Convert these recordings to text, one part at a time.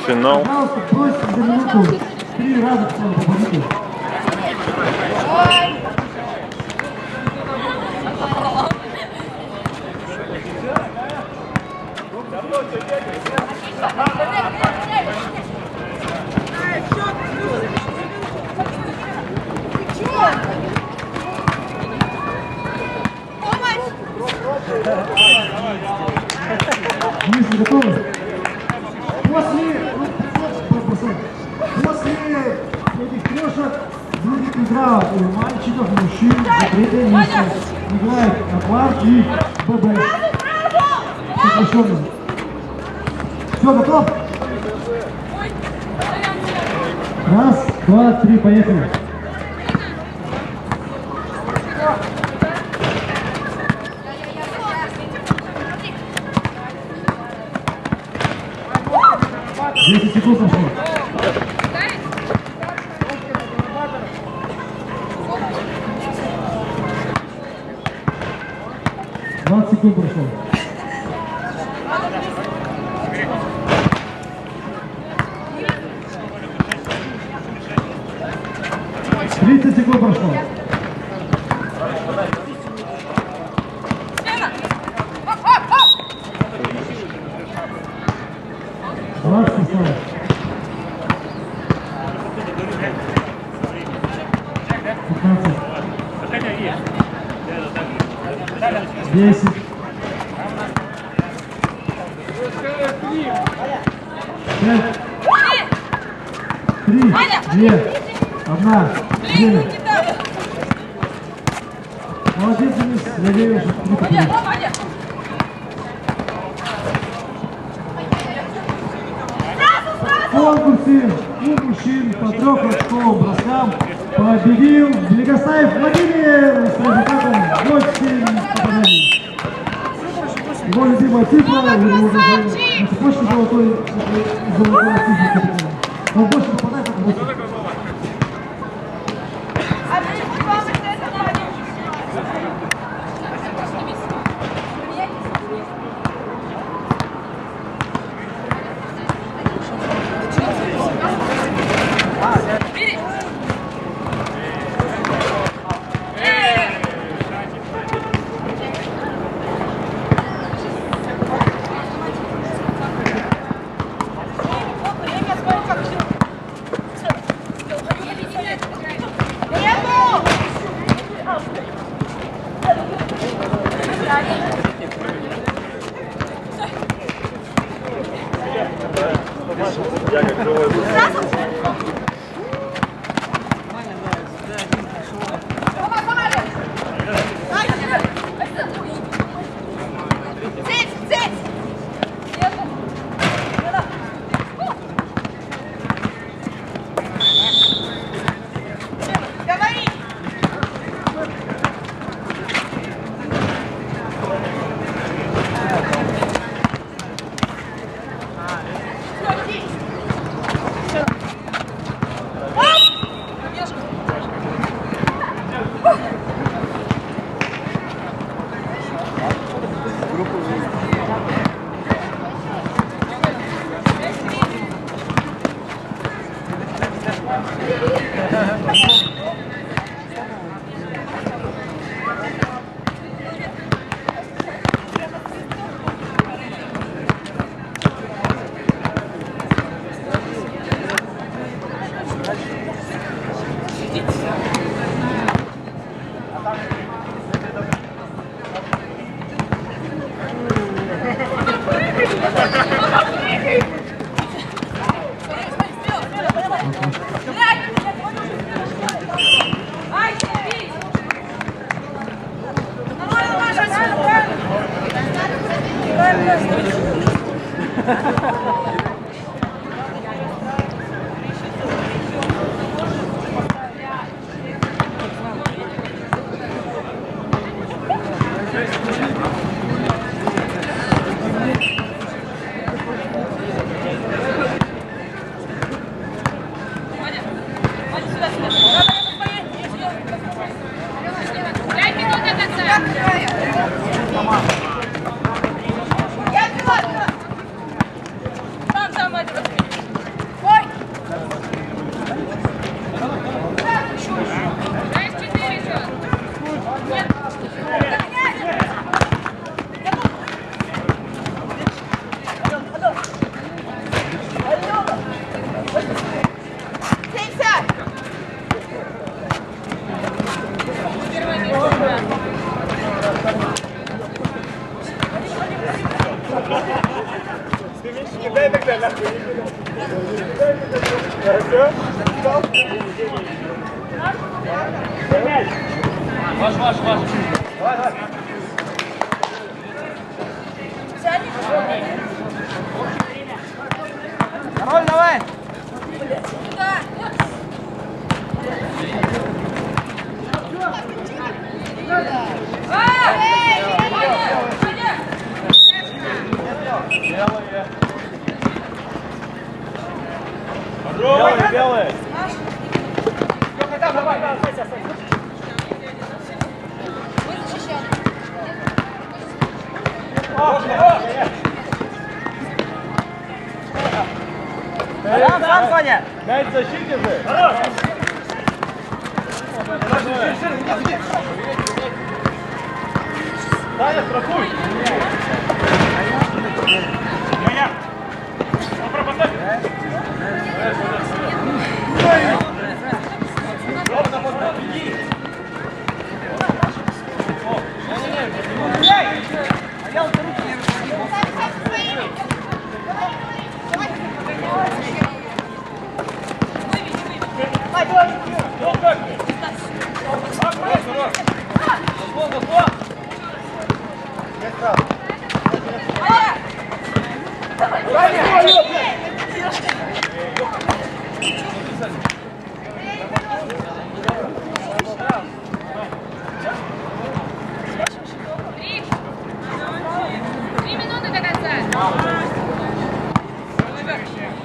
финал. Пожалуйста, бросьте за минуту 3 раза победитель. Денис, готовы? После этих трешек будет игра у мальчиков, мужчин, закрытое место. Играет аквар и ББ. Сокращенно. Все, готов? Раз, два, три, поехали. Десять секунд прошло. 20 секунд прошло. Тридцать секунд прошло. Десять. 5. 3, 2, 1. Время. Молодец, Денис. Я верю, что ты победишь. В конкурсе у мужчин по 3-очковым броскам победил Великостаев Владимир с результатом 8 попаданий. Его любимая цифра, его уже на цепочке золотой цифры. Он больше попадает, как 8. Ваш. Давай. Король, давай! Белые. Давай. Сам, Соня! Мяч в защите же! Хорош! Таня, страхуй! Моя! Попробуй!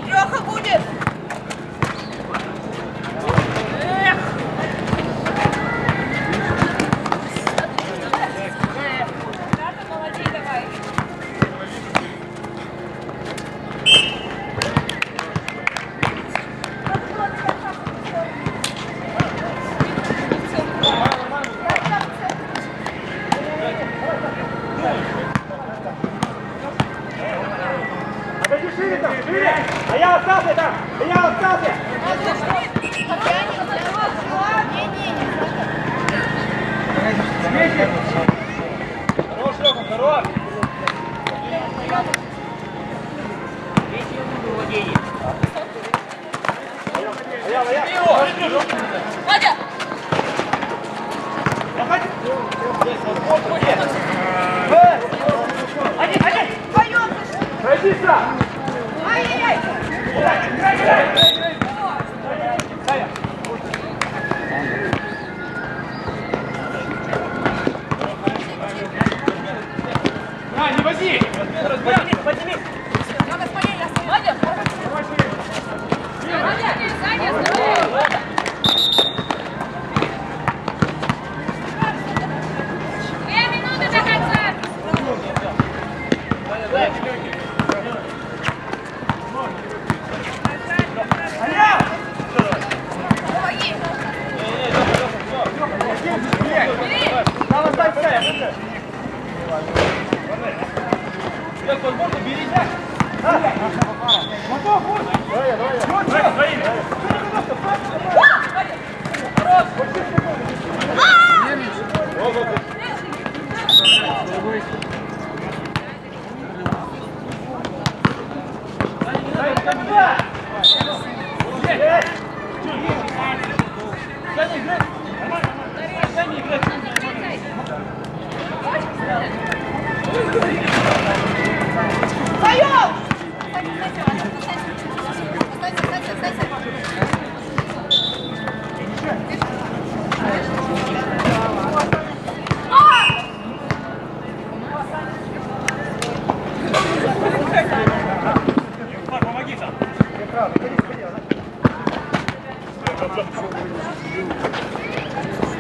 Леха будет! Молодец, давай! Отойди шире там, шире! А я остался там! Я остался! Хорош, Лёха, хорош! Вадя! Вдвоем! Пройди сам! Ай-яй-яй! На, не вози! Подними! Надо спалить, Вадя! Вдвоем! Помоги там!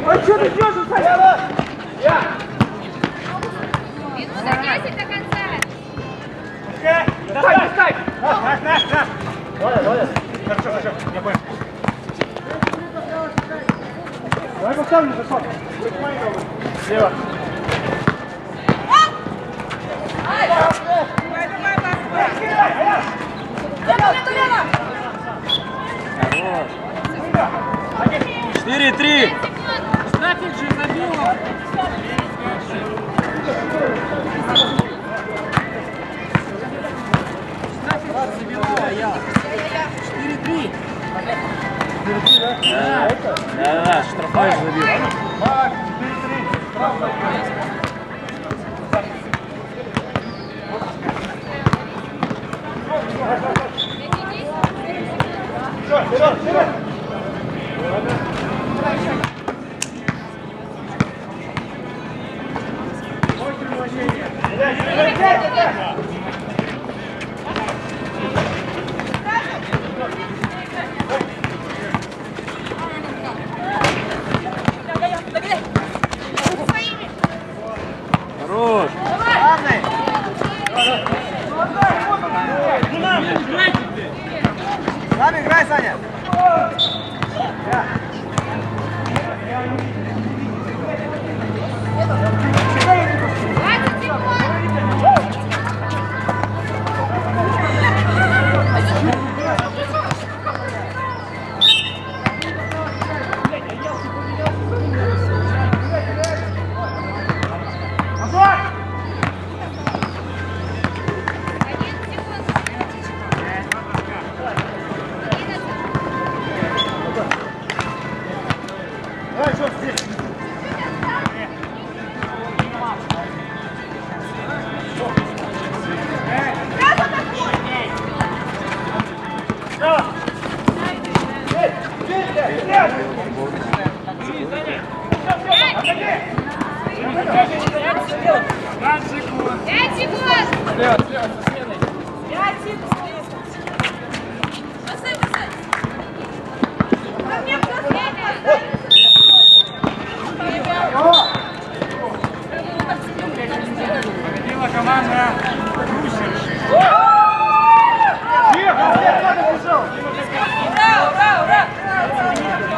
А что ты делаешь, Саня? Я! Минута 10 до конца! Достань! На! Давай. Хорошо, я понял. Давай поставлю за сон. Слева. Четыре, три. Нафиг же забила! Да, штрафной забил. Все, вперед, вперед! Хорош. Сам играй, Саня! Давай, что здесь? Пять секунд!